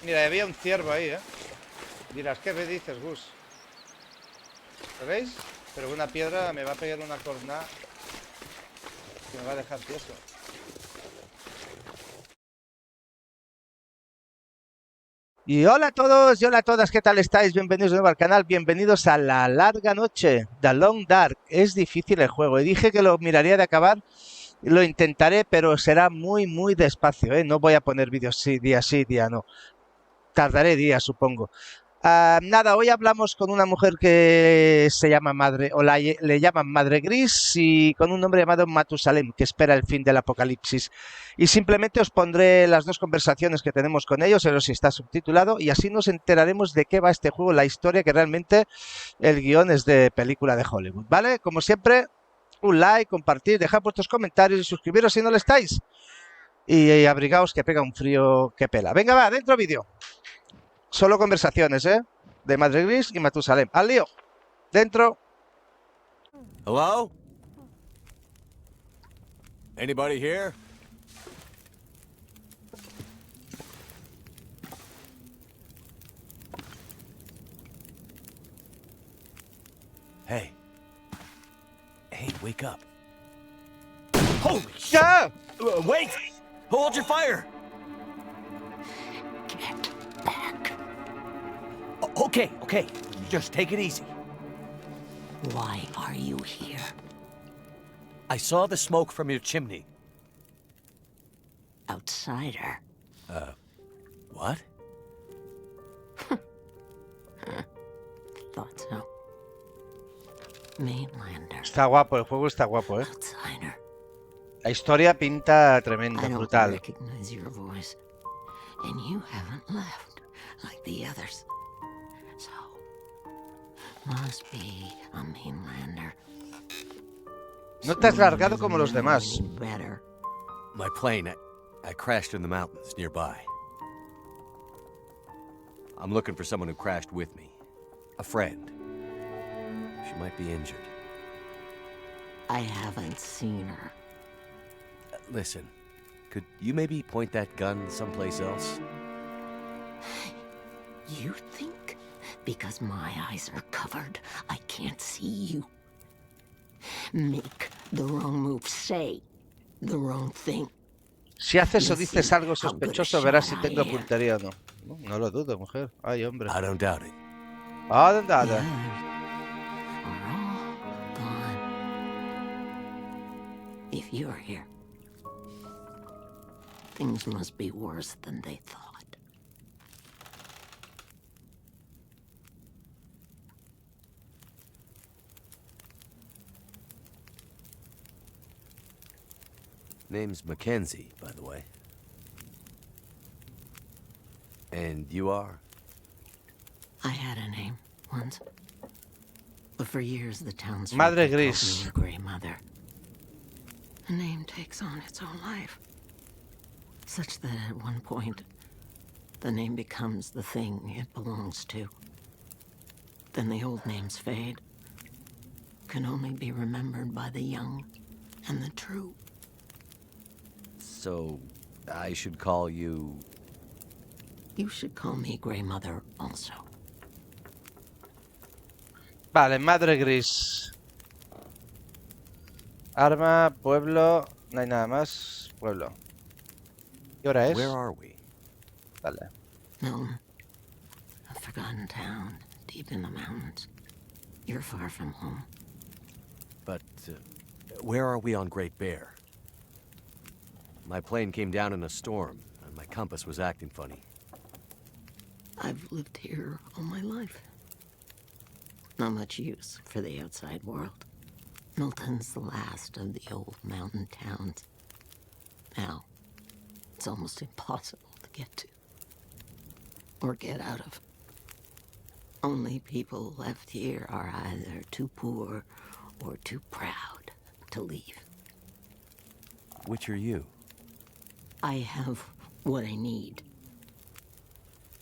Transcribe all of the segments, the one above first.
Mira, había un ciervo ahí, ¿eh? Dirás, ¿qué me dices, Gus? ¿Lo veis? Pero una piedra me va a pegar una cornada que me va a dejar tieso. Y hola a todos y hola a todas, ¿qué tal estáis? Bienvenidos de nuevo al canal, bienvenidos a la larga noche, The Long Dark. Es difícil el juego y dije que lo miraría de acabar, lo intentaré, pero será muy despacio, ¿eh? No voy a poner vídeos sí, día no. Tardaré días, supongo. Nada, hoy hablamos con una mujer que se llama Madre, o le llaman Madre Gris, y con un nombre llamado Matusalem, que espera el fin del apocalipsis. Y simplemente os pondré las dos conversaciones que tenemos con ellos, pero si está subtitulado, y así nos enteraremos de qué va este juego, la historia, que realmente el guión es de película de Hollywood, ¿vale? Como siempre, un like, compartir, dejad vuestros comentarios y suscribiros si no lo estáis. Y abrigaos que pega un frío que pela. Venga, va, dentro vídeo. Solo conversaciones, ¿eh? De Madre Gris y Matusalem. ¡Al lío! Dentro. Hello? Anybody here? Hey. Hey, wake up. Holy shit! ¡Ya! Wait! Hold your fire! Get back. Okay. Just take it easy. Why are you here? I saw the smoke from your chimney. Outsider. What? Thought so. Mainlander. Está guapo, el juego está guapo, ¿eh? Outsider. La historia pinta tremenda, I don't brutal. recognize your voice. And you haven't left like the others. So, must be a mainlander. No te has largado como los demás. Better. My plane, I crashed in the mountains nearby. I'm looking for someone who crashed with me. A friend. She might be injured. I haven't seen her. Listen, could you maybe point that gun someplace else? You think because my eyes are covered, I can't see you? Make the wrong move, say the wrong thing. Si haces o dices algo sospechoso, verás si tengo puntería o no. No lo dudo, mujer. Ay, hombre. I don't doubt it. Ah, nada. Are all gone. If you're here, things must be worse than they thought. Name's Mackenzie, by the way. And you are? I had a name once, but for years the town's Madre called Gris. me the Grey Mother. A name takes on its own life, such that at one point, the name becomes the thing it belongs to. Then the old names fade, can only be remembered by the young and the true. So, I should call you... You should call me Grey Mother also. Vale, Madre Gris. Arma, pueblo. No hay nada más. Pueblo. ¿Qué hora es? Where are we? Vale. Milton, a forgotten town deep in the mountains. You're far from home. But, where are we on Great Bear? My plane came down in a storm, and my compass was acting funny. I've lived here all my life. Not much use for the outside world. Milton's the last of the old mountain towns. Now, it's almost impossible to get to. Or get out of. Only people left here are either too poor or too proud to leave. Which are you? I have what I need.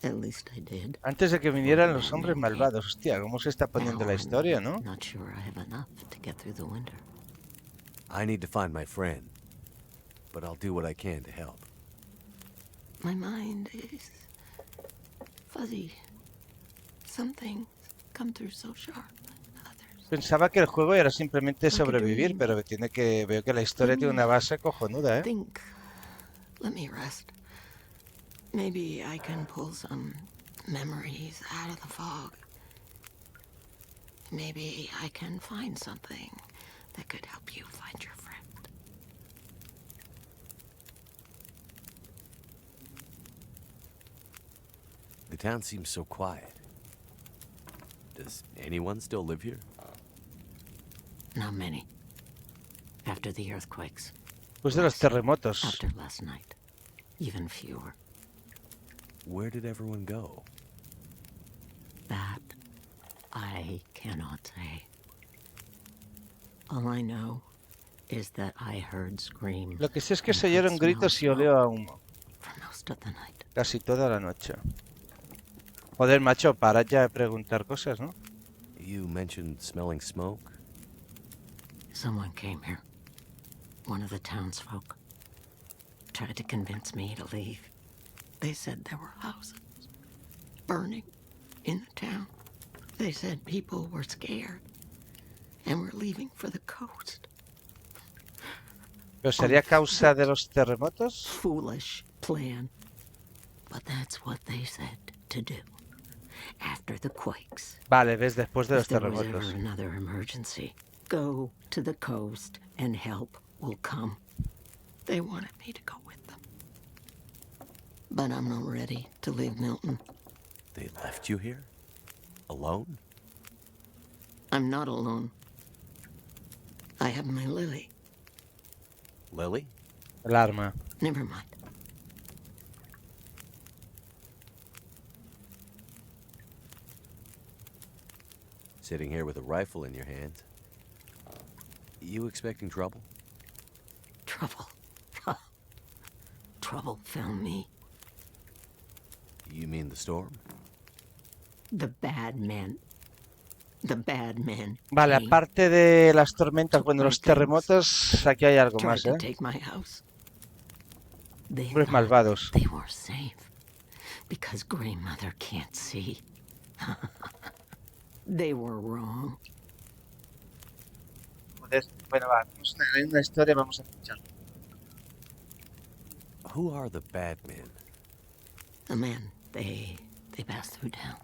At least I did. Antes de que vinieran los hombres malvados. Hostia, ¿cómo se está poniendo la historia, no? Not sure I have enough to get through the winter. I need to find my friend, but I'll do what I can to help. My mind is fuzzy. Some things come through so sharp. Others. Pensaba que el juego era simplemente sobrevivir, pero veo que la historia tiene una base cojonuda, ¿eh? Think. Let me rest. Maybe I can pull some memories out of the fog. Maybe I can find something that could help you find your friend. The town seems so quiet. Does anyone still live here? Not many. After the earthquakes. Pues de los terremotos. After last night. Even fewer. Where did everyone go? That I cannot say. All I know is that I heard screams. Lo que sé es que se oyeron gritos y oleo a humo. For most of the night. Casi toda la noche. Joder, macho, para ya de preguntar cosas, ¿no? You mentioned smelling smoke? Someone came here. One of the townsfolk. Tried to convince me to leave. They said there were houses burning in the town. They said people were scared and were leaving for the coast. ¿Pero sería causa de los terremotos? Foolish plan. But that's what they said to do. After the quakes. Vale, ves, después de los If there was terremotos. ever another emergency, go to the coast and help will come. They wanted me to go with them. But I'm not ready to leave Milton. They left you here? Alone? I'm not alone. I have my Lily. Lily? El arma. Never mind. Sitting here with a rifle in your hand. You expecting trouble? Trouble. Trouble found me. You mean the storm? The bad men. The bad men. Vale, came, aparte de las tormentas, bueno, los terremotos, aquí hay algo tried más, to ¿eh? take my house. They Hombres thought malvados. they were safe because grandmother can't see. They were wrong. Joder, bueno, va, hay una historia, vamos a escuchar. Who are the bad men? The men, they passed through town.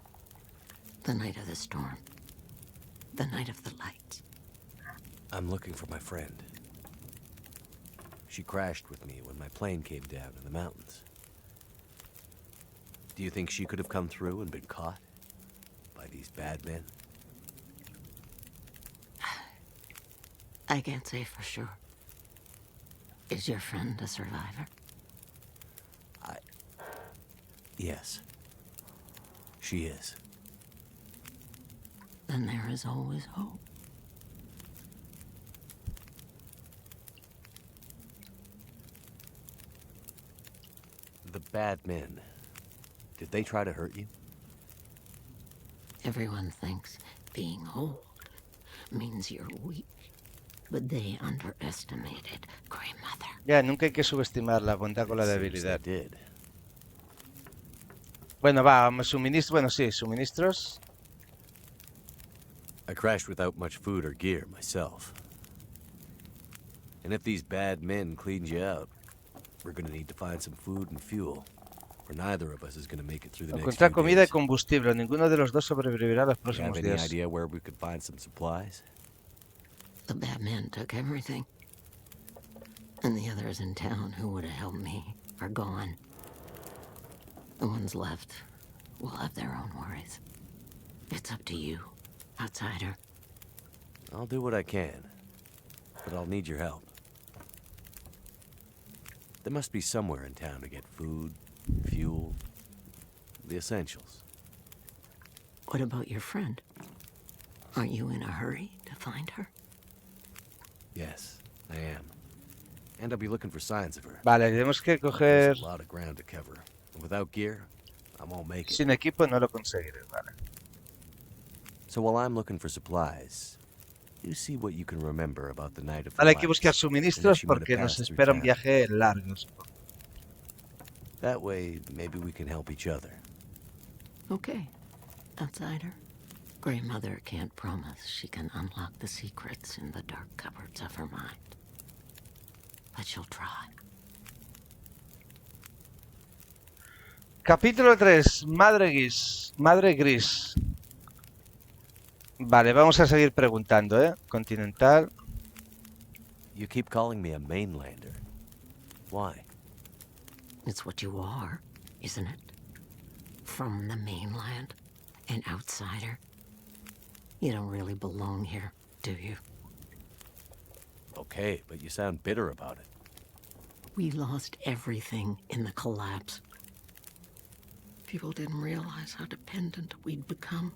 The night of the storm. The night of the lights. I'm looking for my friend. She crashed with me when my plane came down in the mountains. Do you think she could have come through and been caught by these bad men? I can't say for sure. Is your friend a survivor? Yes. She is. Then there is always hope. The bad men. Did they try to hurt you? Everyone thinks being old means you're weak. But they underestimated grandmother. Ya, nunca hay que subestimar la bondad con la Seems debilidad. they did. Bueno, va, suministros, bueno, sí, suministros. I crashed without much food or gear myself. And if these bad men cleaned you out, we're gonna need to find some food and fuel. Or neither of us is gonna make it through the next Encontrar few comida y days. combustible. Ninguno de los dos sobrevivirá los Do you have próximos any días. idea where we could find some supplies? The bad men took everything. And the others in town who would have helped me are gone. The ones left will have their own worries. It's up to you, outsider. I'll do what I can, but I'll need your help. There must be somewhere in town to get food, fuel, the essentials. What about your friend? Aren't you in a hurry to find her? Yes, I am. And I'll be looking for signs of her. Vale, tenemos que coger... There's a lot of ground to cover. And without gear, I won't make it. Sin equipo no lo conseguiré, vale. So while I'm looking for supplies, you see what you can remember about the night of the Vale, hay que lights, buscar and that suministros she might have porque nos passed through espera un town. viaje largo. That way, maybe we can help each other. Okay, outsider. Grandmother can't promise she can unlock the secrets in the dark cupboards of her mind. But she'll try. Capítulo 3. Madre gris. Vale, vamos a seguir preguntando, ¿eh? Continental. You keep calling me a mainlander. Why? It's what you are, isn't it? From the mainland, an outsider. You don't really belong here, do you? Okay, but you sound bitter about it. We lost everything in the collapse. People didn't realize how dependent we'd become.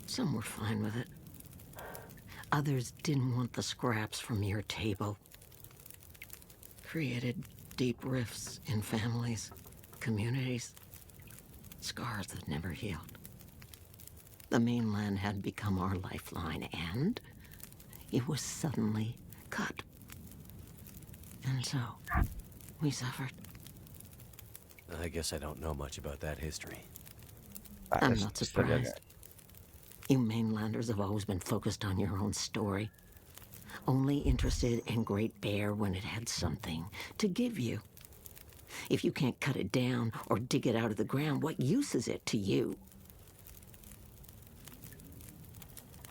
Some were fine with it. Others didn't want the scraps from your table. Created deep rifts in families, communities, scars that never healed. The mainland had become our lifeline, and it was suddenly cut. And so, we suffered. I guess I don't know much about that history. Vale, I'm es- not historia de- surprised. You mainlanders have always been focused on your own story. Only interested in Great Bear when it had something to give you. If you can't cut it down or dig it out of the ground, what use is it to you?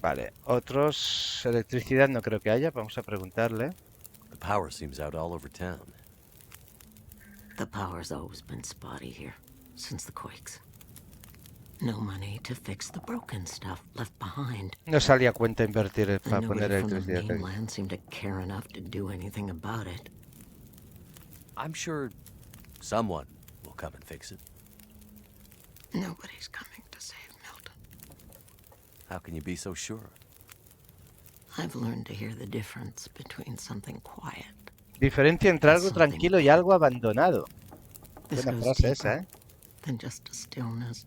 Vale, otros. Electricidad no creo que haya. Vamos a preguntarle. The power seems out all over town. The power's always been spotty here, since the quakes. No money to fix the broken stuff left behind. No salía a cuenta invertir And para nobody poner from the electricidad aquí. mainland seemed to care enough to do anything about it. I'm sure someone will come and fix it. Nobody's coming to save Milton. How can you be so sure? I've learned to hear the difference between something quiet. Diferencia entre algo tranquilo y algo abandonado. This Buena goes frase deeper esa, ¿eh? than just a stillness.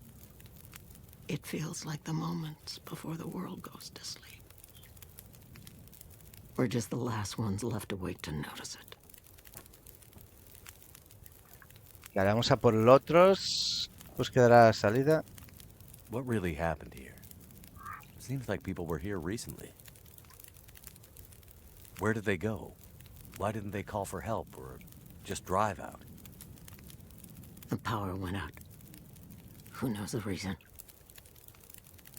It feels like the moments before the world goes to sleep. We're just the last ones left awake to notice it. Vale, vamos a por los otros. Pues quedará la salida. What really happened here? Seems like people were here recently. Where did they go? Why didn't they call for help or just drive out? The power went out. Who knows the reason?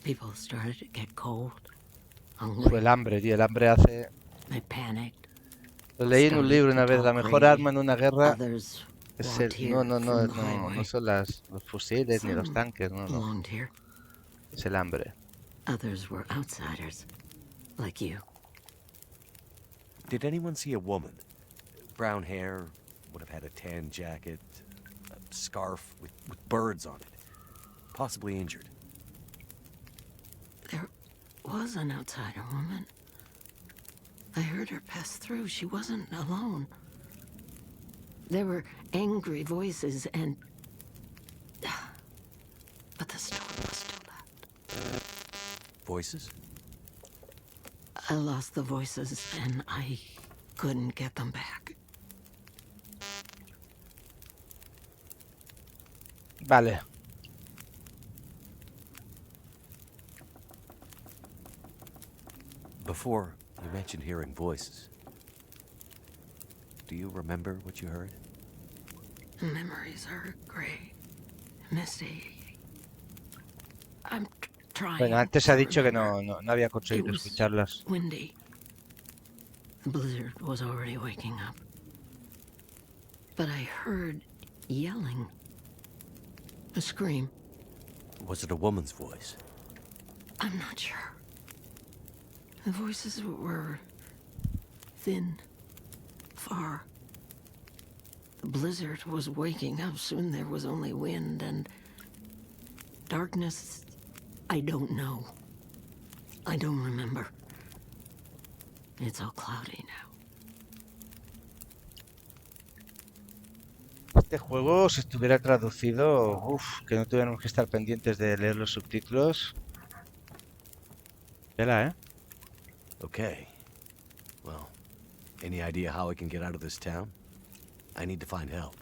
People started to get cold, Fue hungry. el hambre, tío. El hambre hace... They panicked. Lo leí en un libro una vez. La mejor arma en una guerra Others es walked el... here No, no, no, from the no, highway. no son los fusiles ni los Some tanques. No, no. belonged here. Es el hambre. Others were outsiders, like you. Did anyone see a woman? Brown hair, would have had a tan jacket, a scarf with birds on it. Possibly injured. There was an outsider woman. I heard her pass through. She wasn't alone. There were angry voices and... But the storm was still that. Voices? I lost the voices and I couldn't get them back. Vale. Before, you mentioned hearing voices. Do you remember what you heard? Memories are gray, misty. I'm trying. Bueno, antes ha to dicho que remember. no había It conseguido was escucharlas. windy. The blizzard was already waking up. But I heard yelling. A scream. Was it a woman's voice? I'm not sure. The voices were thin, far. The blizzard was waking up. Soon there was only wind and darkness. I don't know. I don't remember. It's all cloudy now. Este juego, si estuviera traducido, uff, que no tuviéramos que estar pendientes de leer los subtítulos. Tela, ¿eh? Okay. Well, any idea how I can get out of this town? I need to find help.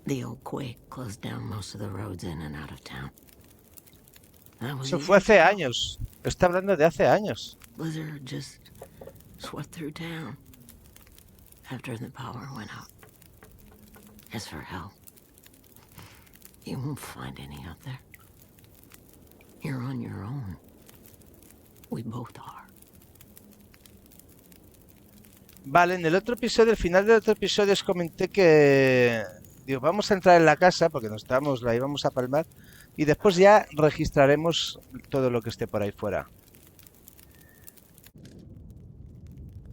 The old quake closed down most of the roads in and out of town. That was Eso years fue hace ago. años. Está hablando de hace años. Blizzard just swept through town after the power went out. As for help, you won't find any out there. You're on your own. We both are. Vale, en el otro episodio, al final del otro episodio os comenté que... Digo, vamos a entrar en la casa porque la íbamos a palmar y después ya registraremos todo lo que esté por ahí fuera.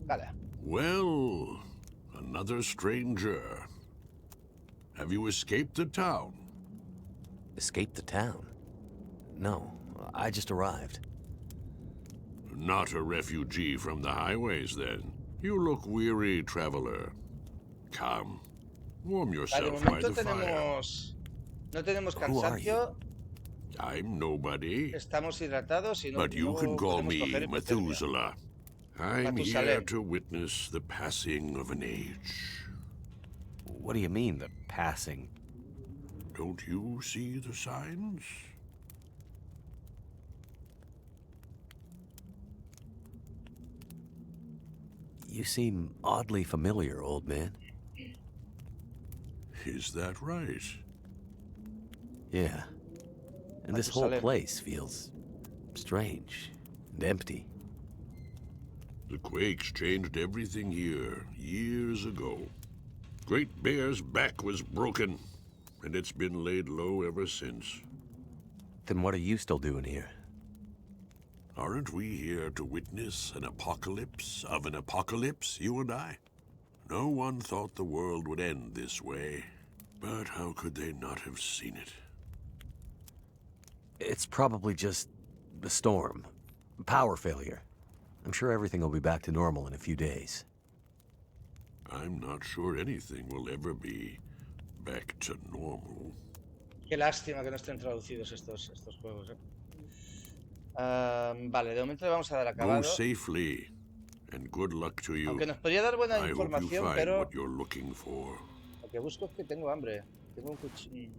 Vale. Well, another stranger. Have you escaped the town? Escape the town? No, I just arrived. Not a refugee from the highways, then. You look weary, traveler. Come, warm Vale, de yourself by momento the fire. no tenemos Who are cansancio, I'm nobody, estamos hidratados y no, but you can call podemos me coger hipotermia. Methuselah. I'm here Matusalem. to witness the passing of an age. What do you mean, the passing? Don't you see the signs? You seem oddly familiar, old man. Is that right? Yeah. And this whole Matusalem. place feels strange and empty. The quakes changed everything here years ago. Great Bear's back was broken, and it's been laid low ever since. Then what are you still doing here? Aren't we here to witness an apocalypse of an apocalypse, you and I? No one thought the world would end this way, but how could they not have seen it? It's probably just a storm. Power failure. I'm sure everything will be back to normal in a few days. I'm not sure anything will ever be back to normal. Qué lástima que no estén traducidos estos juegos. Vale, de momento le vamos a dar Go acabado. safely, and good luck to you. Aunque nos podría dar buena I hope you información, find pero what you're looking for. lo que busco es que tengo hambre. Tengo un cuchillo.